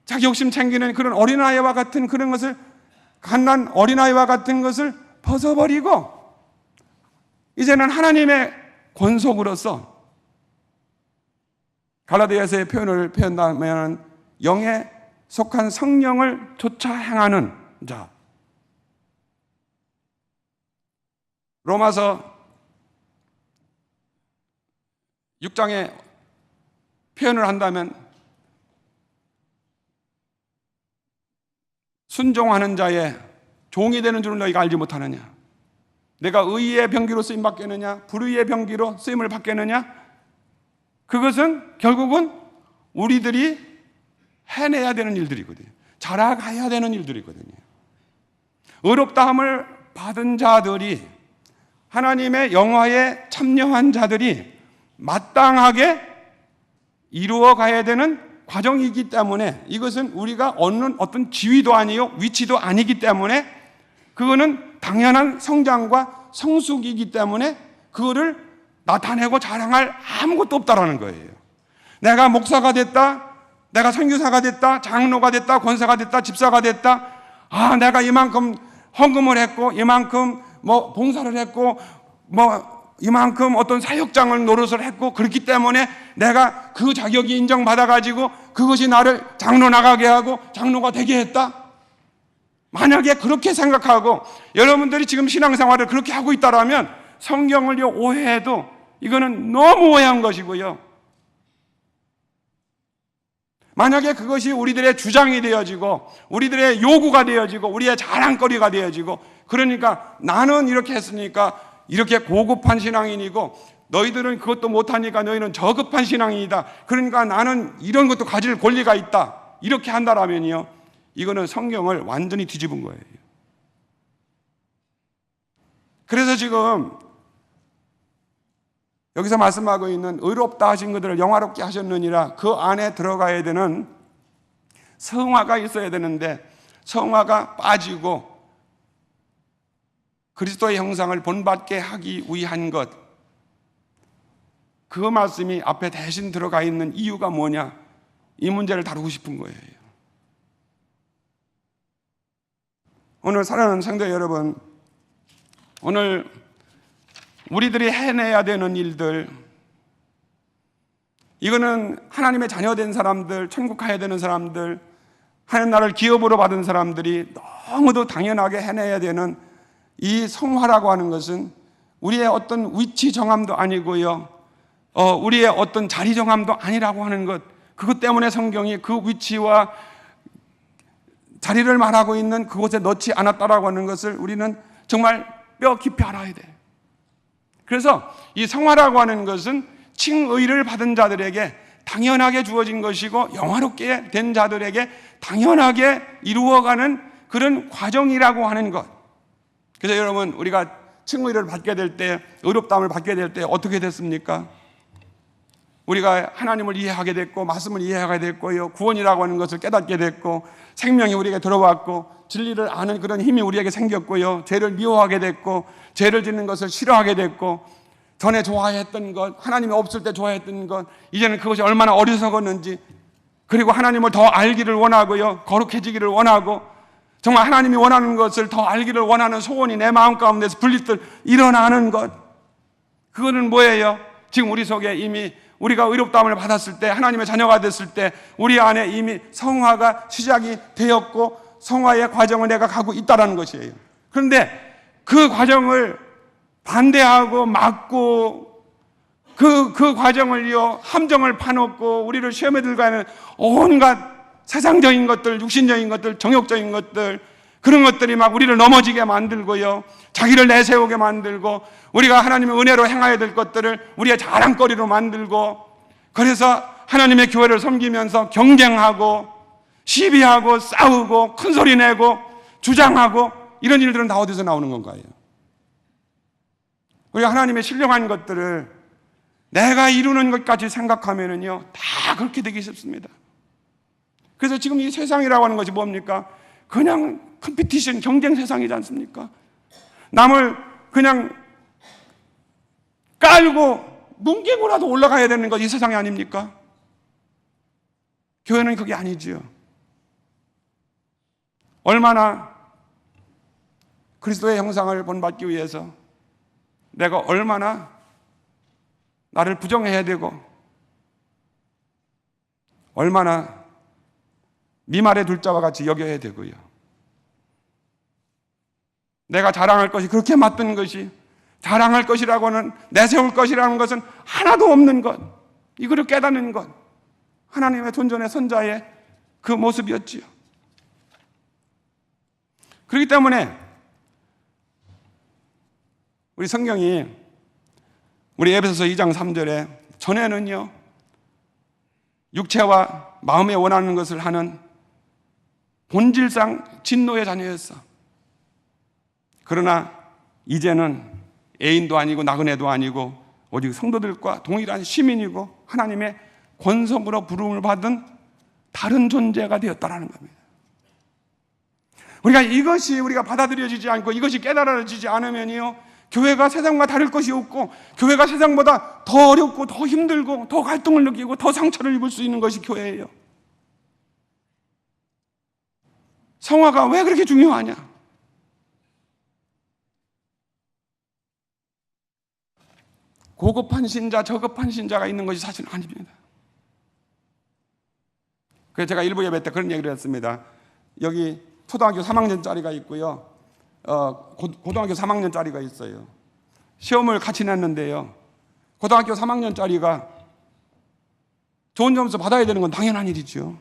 자기 욕심 챙기는 그런 어린아이와 같은 그런 것을 갓난 어린아이와 같은 것을 벗어버리고 이제는 하나님의 권속으로서 갈라디아서의 표현을 표현하면 영에 속한 성령을 쫓아 행하는 자. 로마서 6장에 표현을 한다면 순종하는 자의 종이 되는 줄을 너희가 알지 못하느냐? 내가 의의 병기로 쓰임 받겠느냐? 불의의 병기로 쓰임을 받겠느냐? 그것은 결국은 우리들이 해내야 되는 일들이거든요. 자라가야 되는 일들이거든요. 의롭다함을 받은 자들이 하나님의 영화에 참여한 자들이 마땅하게 이루어가야 되는 과정이기 때문에 이것은 우리가 얻는 어떤 지위도 아니요 위치도 아니기 때문에 그거는 당연한 성장과 성숙이기 때문에 그거를 나타내고 자랑할 아무것도 없다라는 거예요. 내가 목사가 됐다, 내가 선교사가 됐다, 장로가 됐다, 권사가 됐다, 집사가 됐다. 내가 이만큼 헌금을 했고, 이만큼 봉사를 했고, 이만큼 어떤 사역장을 노릇을 했고, 그렇기 때문에 내가 그 자격이 인정받아가지고 그것이 나를 장로 나가게 하고 장로가 되게 했다. 만약에 그렇게 생각하고 여러분들이 지금 신앙생활을 그렇게 하고 있다라면 성경을 오해해도 이거는 너무 오해한 것이고요. 만약에 그것이 우리들의 주장이 되어지고 우리들의 요구가 되어지고 우리의 자랑거리가 되어지고 그러니까 나는 이렇게 했으니까 이렇게 고급한 신앙인이고 너희들은 그것도 못하니까 너희는 저급한 신앙인이다. 그러니까 나는 이런 것도 가질 권리가 있다. 이렇게 한다라면요. 이거는 성경을 완전히 뒤집은 거예요. 그래서 지금 여기서 말씀하고 있는 의롭다 하신 그들을 영화롭게 하셨느니라 그 안에 들어가야 되는 성화가 있어야 되는데 성화가 빠지고 그리스도의 형상을 본받게 하기 위한 것, 그 말씀이 앞에 대신 들어가 있는 이유가 뭐냐, 이 문제를 다루고 싶은 거예요. 오늘 사랑하는 성도 여러분, 오늘 우리들이 해내야 되는 일들, 이거는 하나님의 자녀된 사람들, 천국 가야 되는 사람들, 하나님 나라를 기업으로 받은 사람들이 너무도 당연하게 해내야 되는 이 성화라고 하는 것은 우리의 어떤 위치 정함도 아니고요, 우리의 어떤 자리 정함도 아니라고 하는 것, 그것 때문에 성경이 그 위치와 자리를 말하고 있는 그곳에 넣지 않았다라고 하는 것을 우리는 정말 뼈 깊이 알아야 돼. 그래서 이 성화라고 하는 것은 칭의를 받은 자들에게 당연하게 주어진 것이고, 영화롭게 된 자들에게 당연하게 이루어가는 그런 과정이라고 하는 것. 그래서 여러분, 우리가 칭의를 받게 될 때, 의롭다함을 받게 될 때 어떻게 됐습니까? 우리가 하나님을 이해하게 됐고, 말씀을 이해하게 됐고요, 구원이라고 하는 것을 깨닫게 됐고, 생명이 우리에게 들어왔고, 진리를 아는 그런 힘이 우리에게 생겼고요, 죄를 미워하게 됐고, 죄를 짓는 것을 싫어하게 됐고, 전에 좋아했던 것, 하나님이 없을 때 좋아했던 것, 이제는 그것이 얼마나 어리석었는지, 그리고 하나님을 더 알기를 원하고요, 거룩해지기를 원하고, 정말 하나님이 원하는 것을 더 알기를 원하는 소원이 내 마음 가운데서 분리들 일어나는 것. 그거는 뭐예요? 지금 우리 속에 이미 우리가 의롭다함을 받았을 때, 하나님의 자녀가 됐을 때 우리 안에 이미 성화가 시작이 되었고, 성화의 과정을 내가 가고 있다는 것이에요. 그런데 그 과정을 반대하고 막고, 그 과정을요, 함정을 파놓고 우리를 시험에 들어가는 온갖 세상적인 것들, 육신적인 것들, 정욕적인 것들, 그런 것들이 막 우리를 넘어지게 만들고요, 자기를 내세우게 만들고, 우리가 하나님의 은혜로 행해야 될 것들을 우리의 자랑거리로 만들고, 그래서 하나님의 교회를 섬기면서 경쟁하고 시비하고 싸우고 큰소리 내고 주장하고, 이런 일들은 다 어디서 나오는 건가요? 우리가 하나님의 신령한 것들을 내가 이루는 것까지 생각하면은요, 다 그렇게 되기 쉽습니다. 그래서 지금 이 세상이라고 하는 것이 뭡니까? 그냥 컴피티션, 경쟁 세상이지 않습니까? 남을 그냥 깔고 뭉개고라도 올라가야 되는 것, 이 세상이 아닙니까? 교회는 그게 아니지요. 얼마나 그리스도의 형상을 본받기 위해서 내가 얼마나 나를 부정해야 되고, 얼마나 미말의 둘 자와 같이 여겨야 되고요, 내가 자랑할 것이 그렇게 맞던 것이, 자랑할 것이라고는, 내세울 것이라는 것은 하나도 없는 것, 이거를 깨닫는 것, 하나님의 존전의 선자의 그 모습이었지요. 그렇기 때문에 우리 성경이, 우리 에베소서 2장 3절에 전에는요, 육체와 마음에 원하는 것을 하는 본질상 진노의 자녀였어. 그러나 이제는 애인도 아니고 나그네도 아니고 오직 성도들과 동일한 시민이고 하나님의 권속으로 부름을 받은 다른 존재가 되었다라는 겁니다. 이것이 우리가 받아들여지지 않고, 이것이 깨달아지지 않으면요, 교회가 세상과 다를 것이 없고, 교회가 세상보다 더 어렵고 더 힘들고 더 갈등을 느끼고 더 상처를 입을 수 있는 것이 교회예요. 성화가 왜 그렇게 중요하냐? 고급한 신자, 저급한 신자가 있는 것이 사실은 아닙니다. 그래서 제가 일부 예배 때 그런 얘기를 했습니다. 여기 초등학교 3학년짜리가 있고요, 고등학교 3학년짜리가 있어요. 시험을 같이 냈는데요, 고등학교 3학년짜리가 좋은 점수 받아야 되는 건 당연한 일이죠.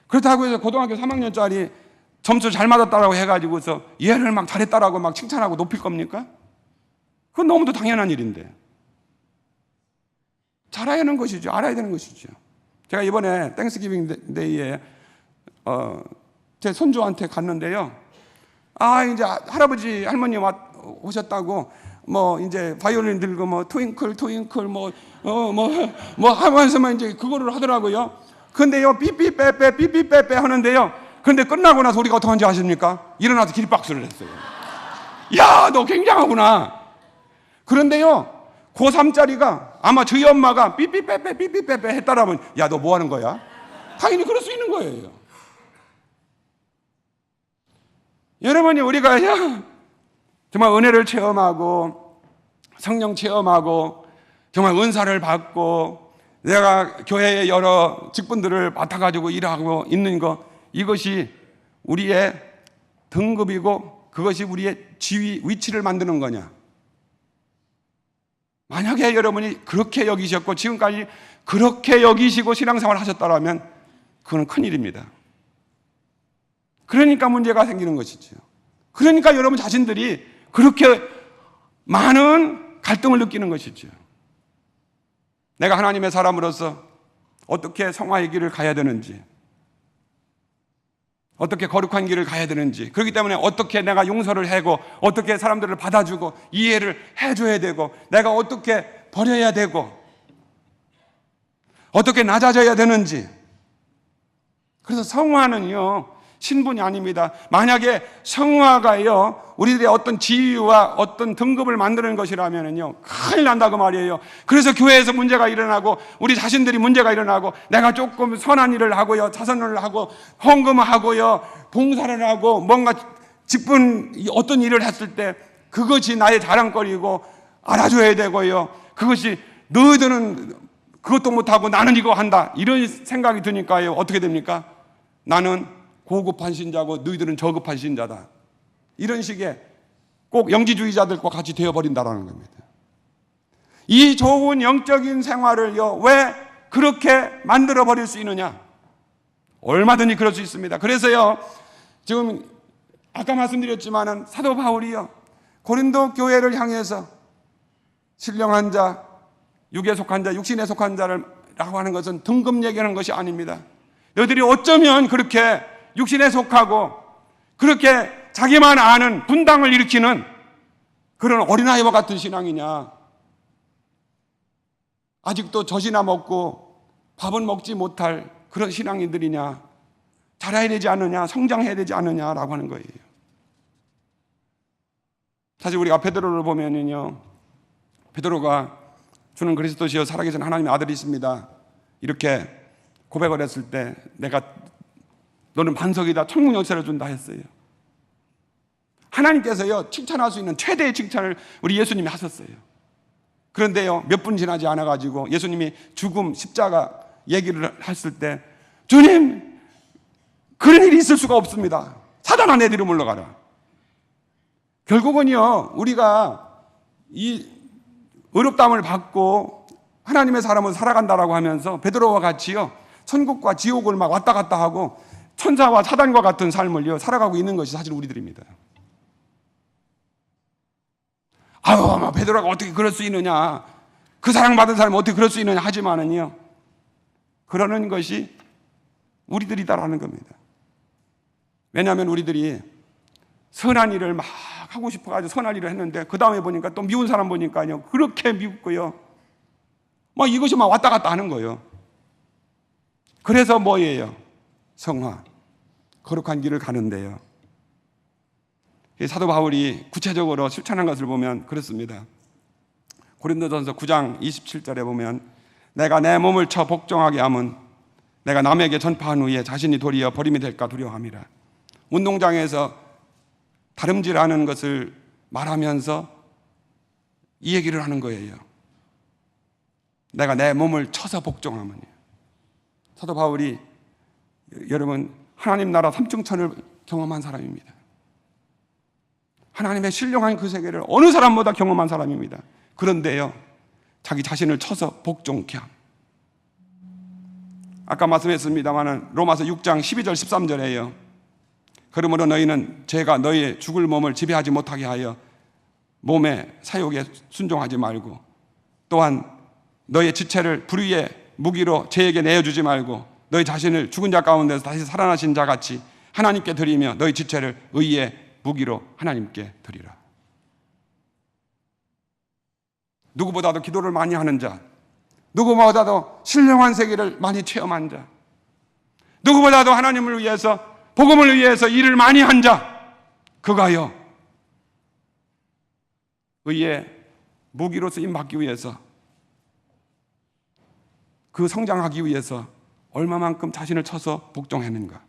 그렇다고 해서 고등학교 3학년짜리 점수 잘 맞았다라고 해가지고서 얘를 막 잘했다라고 막 칭찬하고 높일 겁니까? 그건 너무도 당연한 일인데, 잘해야 하는 것이죠. 알아야 되는 것이죠. 제가 이번에 땡스기빙 데이에 제 손주한테 갔는데요, 이제 할아버지 할머니 오셨다고 이제 바이올린 들고 트윙클 하면서만 이제 그거를 하더라고요. 근데요, 삐삐빼빼 하는데요, 그런데 끝나고 나서 우리가 어떻게 하는지 아십니까? 일어나서 기립박수를 했어요. 야, 너 굉장하구나. 그런데요, 고3짜리가 아마 저희 엄마가 삐삐빼빼 했다라면, 야, 너 뭐 하는 거야? 당연히 그럴 수 있는 거예요. 여러분이 우리가 정말 은혜를 체험하고 성령 체험하고 정말 은사를 받고 내가 교회의 여러 직분들을 맡아가지고 일하고 있는 거, 이것이 우리의 등급이고 그것이 우리의 지위, 위치를 만드는 거냐? 만약에 여러분이 그렇게 여기셨고 지금까지 그렇게 여기시고 신앙생활을 하셨다면 그건 큰일입니다. 그러니까 문제가 생기는 것이죠. 그러니까 여러분 자신들이 그렇게 많은 갈등을 느끼는 것이죠. 내가 하나님의 사람으로서 어떻게 성화의 길을 가야 되는지, 어떻게 거룩한 길을 가야 되는지, 그렇기 때문에 어떻게 내가 용서를 하고 어떻게 사람들을 받아주고 이해를 해줘야 되고 내가 어떻게 버려야 되고 어떻게 낮아져야 되는지. 그래서 성화는요 신분이 아닙니다. 만약에 성화가요 우리들의 어떤 지위와 어떤 등급을 만드는 것이라면요 큰일 난다 그 말이에요. 그래서 교회에서 문제가 일어나고 우리 자신들이 문제가 일어나고 내가 조금 선한 일을 하고요 자선을 하고 헌금을 하고요 봉사를 하고 뭔가 기쁜 어떤 일을 했을 때 그것이 나의 자랑거리고 알아줘야 되고요. 그것이 너희들은 그것도 못하고 나는 이거 한다 이런 생각이 드니까요 어떻게 됩니까? 나는 고급한 신자고 너희들은 저급한 신자다. 이런 식의 꼭 영지주의자들과 같이 되어버린다는 겁니다. 이 좋은 영적인 생활을요 왜 그렇게 만들어버릴 수 있느냐? 얼마든지 그럴 수 있습니다. 그래서요 지금 아까 말씀드렸지만은 사도 바울이요 고린도 교회를 향해서 신령한 자, 육에 속한 자, 육신에 속한 자를 라고 하는 것은 등급 얘기하는 것이 아닙니다. 너희들이 어쩌면 그렇게 육신에 속하고 그렇게 자기만 아는 분당을 일으키는 그런 어린아이와 같은 신앙이냐? 아직도 젖이나 먹고 밥은 먹지 못할 그런 신앙인들이냐? 자라야 되지 않느냐? 성장해야 되지 않느냐라고 하는 거예요. 사실 우리가 베드로를 보면은요 베드로가 주는 그리스도시여 살아계신 하나님의 아들이 있습니다 이렇게 고백을 했을 때 내가 너는 반석이다 천국 열쇠를 준다 했어요. 하나님께서요 칭찬할 수 있는 최대의 칭찬을 우리 예수님이 하셨어요. 그런데요 몇 분 지나지 않아 가지고 예수님이 죽음 십자가 얘기를 했을 때 주님 그런 일이 있을 수가 없습니다. 사단아 내 뒤로 물러가라. 결국은요 우리가 이 의롭다함을 받고 하나님의 사람으로 살아간다라고 하면서 베드로와 같이요 천국과 지옥을 막 왔다 갔다 하고 천사와 사단과 같은 삶을요 살아가고 있는 것이 사실 우리들입니다. 아유 베드로가 어떻게 그럴 수 있느냐, 그 사랑받은 사람이 어떻게 그럴 수 있느냐 하지만은요 그러는 것이 우리들이다라는 겁니다. 왜냐하면 우리들이 선한 일을 막 하고 싶어가지고 선한 일을 했는데 그 다음에 보니까 또 미운 사람 보니까요 그렇게 미웠고요 막 이것이 막 왔다 갔다 하는 거예요. 그래서 뭐예요? 성화, 거룩한 길을 가는데요 사도 바울이 구체적으로 실천한 것을 보면 그렇습니다. 고린도전서 9장 27절에 보면 내가 내 몸을 쳐 복종하게 함은 내가 남에게 전파한 후에 자신이 도리어 버림이 될까 두려워함이라. 운동장에서 다름질하는 것을 말하면서 이 얘기를 하는 거예요. 내가 내 몸을 쳐서 복종하면. 사도 바울이 여러분 하나님 나라 삼층천을 경험한 사람입니다. 하나님의 신령한 그 세계를 어느 사람보다 경험한 사람입니다. 그런데요 자기 자신을 쳐서 복종케 함. 아까 말씀했습니다만 로마서 6장 12절 13절에요 그러므로 너희는 죄가 너희의 죽을 몸을 지배하지 못하게 하여 몸의 사욕에 순종하지 말고 또한 너희의 지체를 불의의 무기로 죄에게 내어주지 말고 너희 자신을 죽은 자 가운데서 다시 살아나신 자 같이 하나님께 드리며 너희 지체를 의의 무기로 하나님께 드리라. 누구보다도 기도를 많이 하는 자, 누구보다도 신령한 세계를 많이 체험한 자, 누구보다도 하나님을 위해서 복음을 위해서 일을 많이 한 자, 그가요 의의 무기로 쓰임 받기 위해서 그 성장하기 위해서 얼마만큼 자신을 쳐서 복종했는가.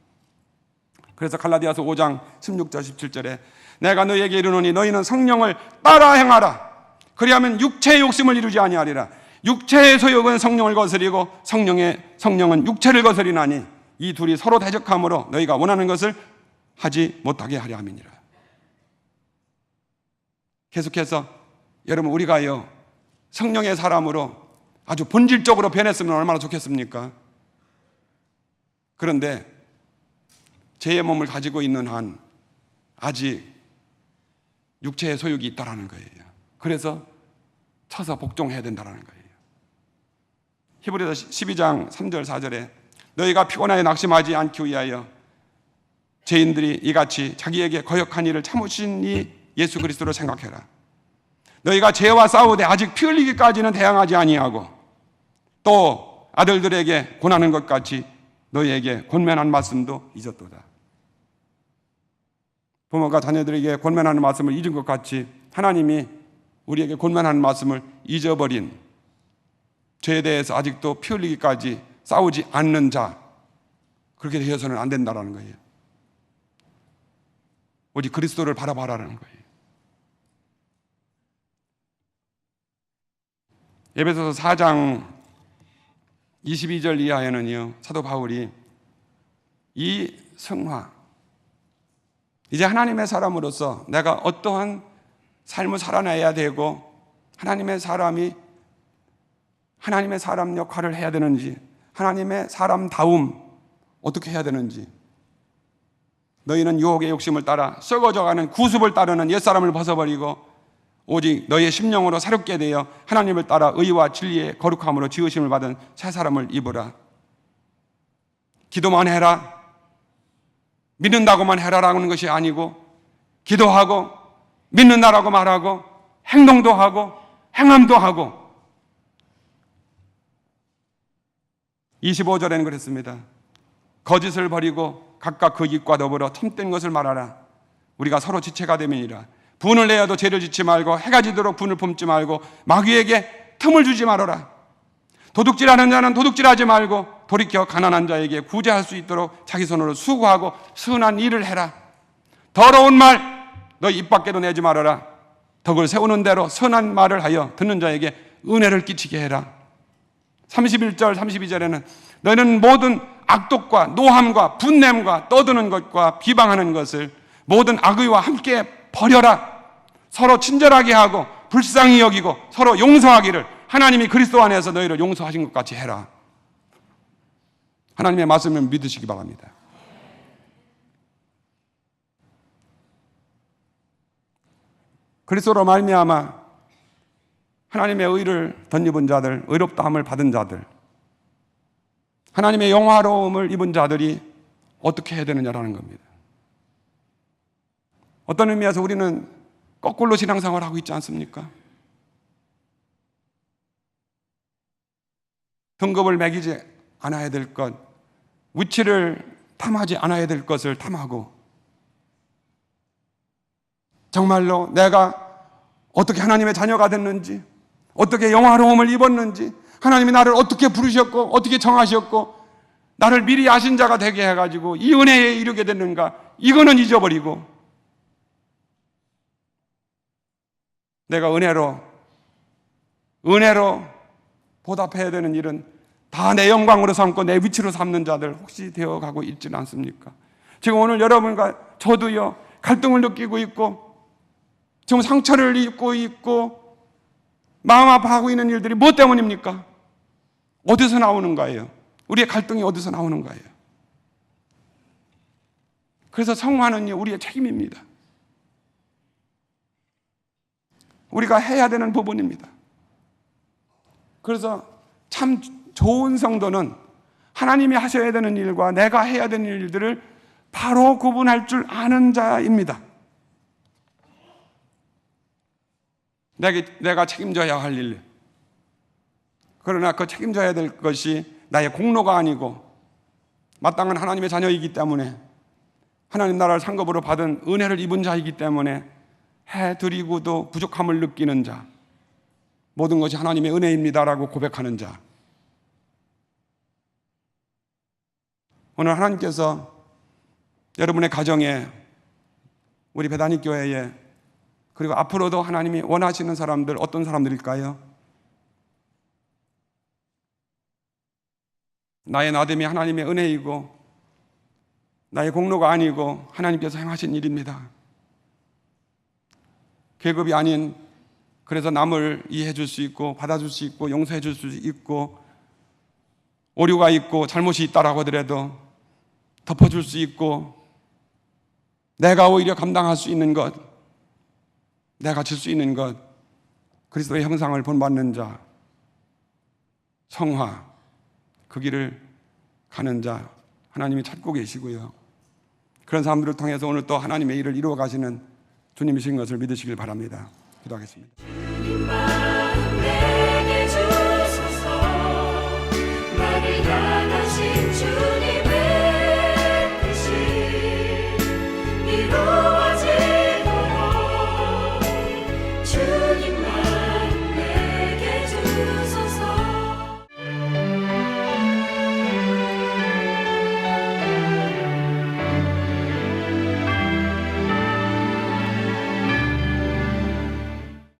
그래서 갈라디아서 5장 16절 17절에 내가 너희에게 이르노니 너희는 성령을 따라 행하라. 그리하면 육체의 욕심을 이루지 아니하리라. 육체의 소욕은 성령을 거스리고 성령은 육체를 거스리나니 이 둘이 서로 대적함으로 너희가 원하는 것을 하지 못하게 하려 함이니라. 계속해서 여러분, 우리가요 성령의 사람으로 아주 본질적으로 변했으면 얼마나 좋겠습니까? 그런데 죄의 몸을 가지고 있는 한 아직 육체의 소욕이 있다라는 거예요. 그래서 쳐서 복종해야 된다는 거예요. 히브리서 12장 3절 4절에 너희가 피곤하여 낙심하지 않기 위하여 죄인들이 이같이 자기에게 거역한 일을 참으신 이 예수 그리스도로 생각해라. 너희가 죄와 싸우되 아직 피 흘리기까지는 대항하지 아니하고 또 아들들에게 권하는 것 같이 너희에게 권면한 말씀도 잊었도다. 부모가 자녀들에게 권면하는 말씀을 잊은 것 같이 하나님이 우리에게 권면하는 말씀을 잊어버린, 죄에 대해서 아직도 피 흘리기까지 싸우지 않는 자, 그렇게 되어서는 안 된다는 거예요. 오직 그리스도를 바라봐라는 거예요. 에베소서 4장 22절 이하에는요, 사도 바울이 이 성화, 이제 하나님의 사람으로서 내가 어떠한 삶을 살아내야 되고 하나님의 사람이 하나님의 사람 역할을 해야 되는지, 하나님의 사람다움 어떻게 해야 되는지, 너희는 유혹의 욕심을 따라 썩어져가는 구습을 따르는 옛사람을 벗어버리고 오직 너희의 심령으로 새롭게 되어 하나님을 따라 의와 진리의 거룩함으로 지으심을 받은 새 사람을 입으라. 기도만 해라, 믿는다고만 해라라는 것이 아니고 기도하고 믿는다라고 말하고 행동도 하고 행함도 하고. 25절에는 그랬습니다. 거짓을 버리고 각각 그 입과 더불어 텀된 것을 말하라. 우리가 서로 지체가 됨이니라. 분을 내어도 죄를 짓지 말고 해가 지도록 분을 품지 말고 마귀에게 틈을 주지 말아라. 도둑질하는 자는 도둑질하지 말고 돌이켜 가난한 자에게 구제할 수 있도록 자기 손으로 수고하고 선한 일을 해라. 더러운 말 너 입 밖에도 내지 말아라. 덕을 세우는 대로 선한 말을 하여 듣는 자에게 은혜를 끼치게 해라. 31절 32절에는 너희는 모든 악독과 노함과 분냄과 떠드는 것과 비방하는 것을 모든 악의와 함께 버려라. 서로 친절하게 하고 불쌍히 여기고 서로 용서하기를 하나님이 그리스도 안에서 너희를 용서하신 것 같이 해라. 하나님의 말씀을 믿으시기 바랍니다. 그리스도로 말미암아 하나님의 의를 덧입은 자들, 의롭다함을 받은 자들, 하나님의 영화로움을 입은 자들이 어떻게 해야 되느냐라는 겁니다. 어떤 의미에서 우리는 거꾸로 신앙생활을 하고 있지 않습니까? 등급을 매기지 않아야 될 것, 위치를 탐하지 않아야 될 것을 탐하고, 정말로 내가 어떻게 하나님의 자녀가 됐는지, 어떻게 영화로움을 입었는지, 하나님이 나를 어떻게 부르셨고 어떻게 정하셨고 나를 미리 아신 자가 되게 해가지고 이 은혜에 이르게 됐는가, 이거는 잊어버리고 내가 은혜로 보답해야 되는 일은 다 내 영광으로 삼고 내 위치로 삼는 자들 혹시 되어가고 있지는 않습니까? 지금 오늘 여러분과 저도요 갈등을 느끼고 있고 지금 상처를 입고 있고 마음 아파하고 있는 일들이 무엇 때문입니까? 어디서 나오는 거예요? 우리의 갈등이 어디서 나오는 거예요? 그래서 성화는요 우리의 책임입니다. 우리가 해야 되는 부분입니다. 그래서 참 좋은 성도는 하나님이 하셔야 되는 일과 내가 해야 되는 일들을 바로 구분할 줄 아는 자입니다. 내가 책임져야 할 일, 그러나 그 책임져야 될 것이 나의 공로가 아니고 마땅한 하나님의 자녀이기 때문에 하나님 나라를 상급으로 받은 은혜를 입은 자이기 때문에 해드리고도 부족함을 느끼는 자, 모든 것이 하나님의 은혜입니다라고 고백하는 자. 오늘 하나님께서 여러분의 가정에, 우리 배단위 교회에, 그리고 앞으로도 하나님이 원하시는 사람들 어떤 사람들일까요? 나의 나됨이 하나님의 은혜이고 나의 공로가 아니고 하나님께서 행하신 일입니다. 계급이 아닌, 그래서 남을 이해해 줄 수 있고 받아줄 수 있고 용서해 줄 수 있고 오류가 있고 잘못이 있다라고 하더라도 덮어줄 수 있고 내가 오히려 감당할 수 있는 것, 내가 질 수 있는 것, 그리스도의 형상을 본받는 자, 성화, 그 길을 가는 자 하나님이 찾고 계시고요. 그런 사람들을 통해서 오늘 또 하나님의 일을 이루어 가시는 주님이신 것을 믿으시길 바랍니다. 기도하겠습니다.